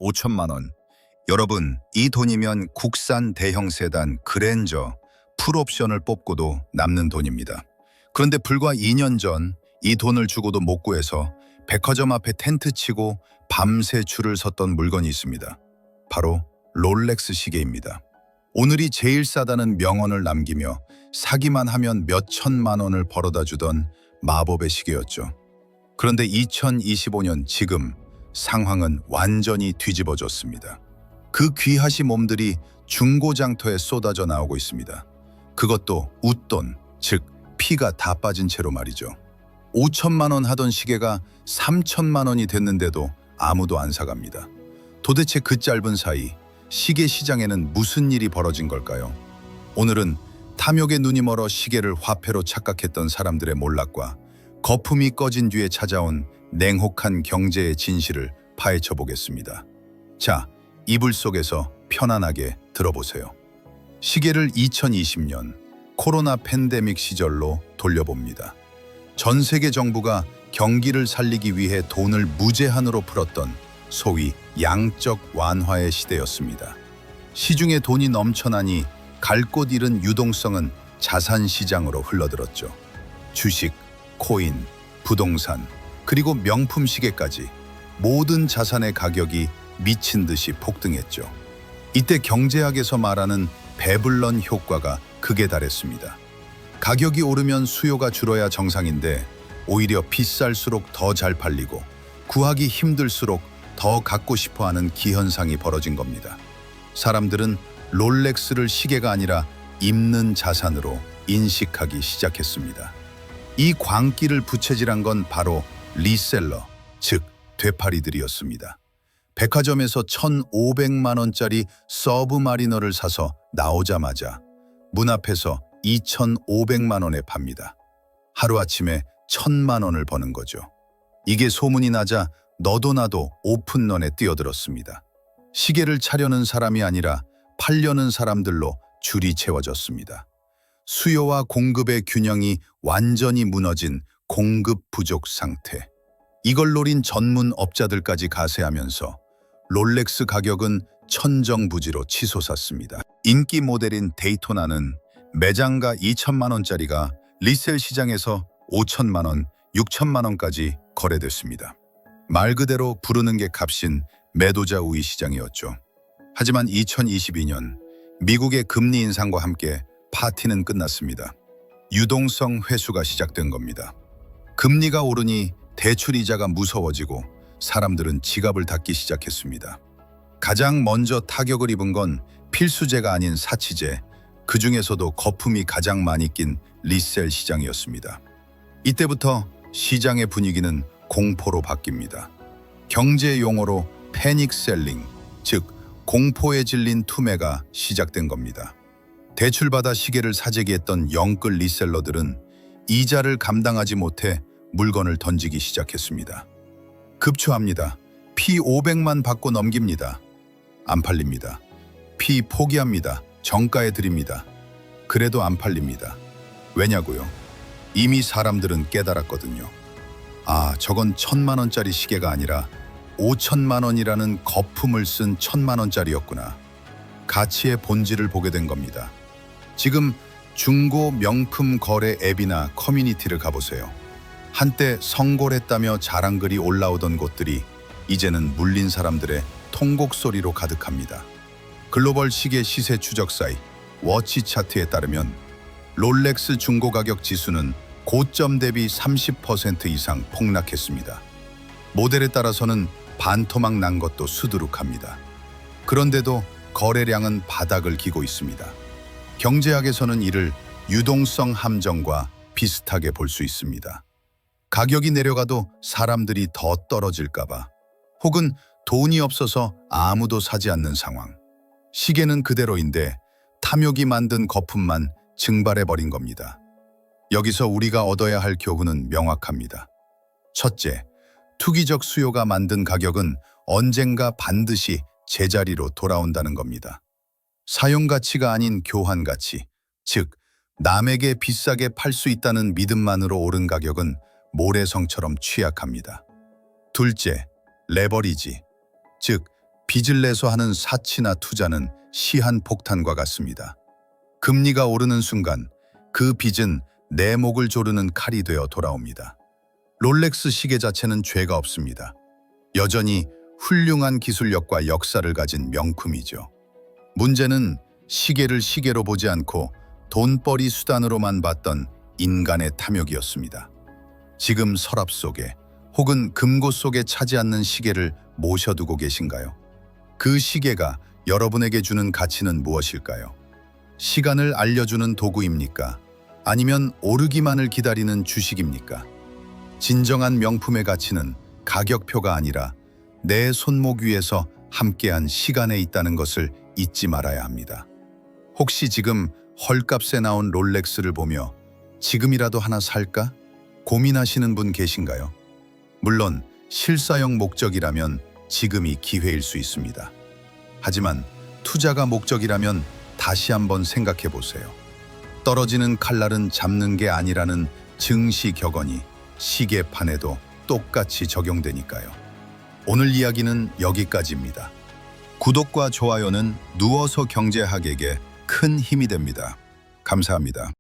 5천만 원. 여러분, 이 돈이면 국산 대형 세단 그랜저 풀옵션을 뽑고도 남는 돈입니다. 그런데 불과 2년 전 이 돈을 주고도 못 구해서 백화점 앞에 텐트 치고 밤새 줄을 섰던 물건이 있습니다. 바로 롤렉스 시계입니다. 오늘이 제일 싸다는 명언을 남기며 사기만 하면 몇 천만 원을 벌어다 주던 마법의 시계였죠. 그런데 2025년 지금 상황은 완전히 뒤집어졌습니다. 그 귀하시 몸들이 중고장터에 쏟아져 나오고 있습니다. 그것도 웃돈, 즉 피가 다 빠진 채로 말이죠. 5천만 원 하던 시계가 3천만 원이 됐는데도 아무도 안 사갑니다. 도대체 그 짧은 사이 시계 시장에는 무슨 일이 벌어진 걸까요? 오늘은 탐욕에 눈이 멀어 시계를 화폐로 착각했던 사람들의 몰락과 거품이 꺼진 뒤에 찾아온 냉혹한 경제의 진실을 파헤쳐 보겠습니다. 자, 이불 속에서 편안하게 들어보세요. 시계를 2020년 코로나 팬데믹 시절로 돌려봅니다. 전 세계 정부가 경기를 살리기 위해 돈을 무제한으로 풀었던 소위 양적 완화의 시대였습니다. 시중에 돈이 넘쳐나니 갈 곳 잃은 유동성은 자산 시장으로 흘러들었죠. 주식, 코인, 부동산, 그리고 명품 시계까지 모든 자산의 가격이 미친 듯이 폭등했죠. 이때 경제학에서 말하는 배블런 효과가 극에 달했습니다. 가격이 오르면 수요가 줄어야 정상인데 오히려 비쌀수록 더 잘 팔리고 구하기 힘들수록 더 갖고 싶어하는 기현상이 벌어진 겁니다. 사람들은 롤렉스를 시계가 아니라 입는 자산으로 인식하기 시작했습니다. 이 광기를 부채질한 건 바로 리셀러, 즉 되팔이들이었습니다. 백화점에서 1,500만 원짜리 서브마리너를 사서 나오자마자 문 앞에서 2,500만 원에 팝니다. 하루아침에 1,000만 원을 버는 거죠. 이게 소문이 나자 너도 나도 오픈런에 뛰어들었습니다. 시계를 차려는 사람이 아니라 팔려는 사람들로 줄이 채워졌습니다. 수요와 공급의 균형이 완전히 무너진 공급 부족 상태. 이걸 노린 전문 업자들까지 가세하면서 롤렉스 가격은 천정부지로 치솟았습니다. 인기 모델인 데이토나는 매장가 2천만 원짜리가 리셀 시장에서 5천만 원, 6천만 원까지 거래됐습니다. 말 그대로 부르는 게 값인 매도자 우위 시장이었죠. 하지만 2022년 미국의 금리 인상과 함께 파티는 끝났습니다. 유동성 회수가 시작된 겁니다. 금리가 오르니 대출 이자가 무서워지고 사람들은 지갑을 닫기 시작했습니다. 가장 먼저 타격을 입은 건 필수재가 아닌 사치재, 그 중에서도 거품이 가장 많이 낀 리셀 시장이었습니다. 이때부터 시장의 분위기는 공포로 바뀝니다. 경제 용어로 패닉 셀링, 즉 공포에 질린 투매가 시작된 겁니다. 대출받아 시계를 사재기했던 영끌 리셀러들은 이자를 감당하지 못해 물건을 던지기 시작했습니다. 급추합니다. 피 500만 받고 넘깁니다. 안 팔립니다. 피 포기합니다. 정가에 드립니다. 그래도 안 팔립니다. 왜냐고요? 이미 사람들은 깨달았거든요. 아, 저건 1,000만 원짜리 시계가 아니라 5천만 원이라는 거품을 쓴 1,000만 원짜리였구나. 가치의 본질을 보게 된 겁니다. 지금 중고 명품 거래 앱이나 커뮤니티를 가보세요. 한때 성골했다며 자랑글이 올라오던 곳들이 이제는 물린 사람들의 통곡 소리로 가득합니다. 글로벌 시계 시세 추적 사이트 워치 차트에 따르면 롤렉스 중고 가격 지수는 고점 대비 30% 이상 폭락했습니다. 모델에 따라서는 반토막 난 것도 수두룩합니다. 그런데도 거래량은 바닥을 기고 있습니다. 경제학에서는 이를 유동성 함정과 비슷하게 볼 수 있습니다. 가격이 내려가도 사람들이 더 떨어질까봐, 혹은 돈이 없어서 아무도 사지 않는 상황. 시계는 그대로인데 탐욕이 만든 거품만 증발해버린 겁니다. 여기서 우리가 얻어야 할 교훈은 명확합니다. 첫째, 투기적 수요가 만든 가격은 언젠가 반드시 제자리로 돌아온다는 겁니다. 사용 가치가 아닌 교환 가치, 즉 남에게 비싸게 팔 수 있다는 믿음만으로 오른 가격은 모래성처럼 취약합니다. 둘째, 레버리지, 즉 빚을 내서 하는 사치나 투자는 시한폭탄과 같습니다. 금리가 오르는 순간 그 빚은 내 목을 조르는 칼이 되어 돌아옵니다. 롤렉스 시계 자체는 죄가 없습니다. 여전히 훌륭한 기술력과 역사를 가진 명품이죠. 문제는 시계를 시계로 보지 않고 돈벌이 수단으로만 봤던 인간의 탐욕이었습니다. 지금 서랍 속에 혹은 금고 속에 차지 않는 시계를 모셔두고 계신가요? 그 시계가 여러분에게 주는 가치는 무엇일까요? 시간을 알려주는 도구입니까? 아니면 오르기만을 기다리는 주식입니까? 진정한 명품의 가치는 가격표가 아니라 내 손목 위에서 함께한 시간에 있다는 것을 잊지 말아야 합니다. 혹시 지금 헐값에 나온 롤렉스를 보며 지금이라도 하나 살까? 고민하시는 분 계신가요? 물론 실사용 목적이라면 지금이 기회일 수 있습니다. 하지만 투자가 목적이라면 다시 한번 생각해 보세요. 떨어지는 칼날은 잡는 게 아니라는 증시 격언이 시계판에도 똑같이 적용되니까요. 오늘 이야기는 여기까지입니다. 구독과 좋아요는 누워서 경제학에게 큰 힘이 됩니다. 감사합니다.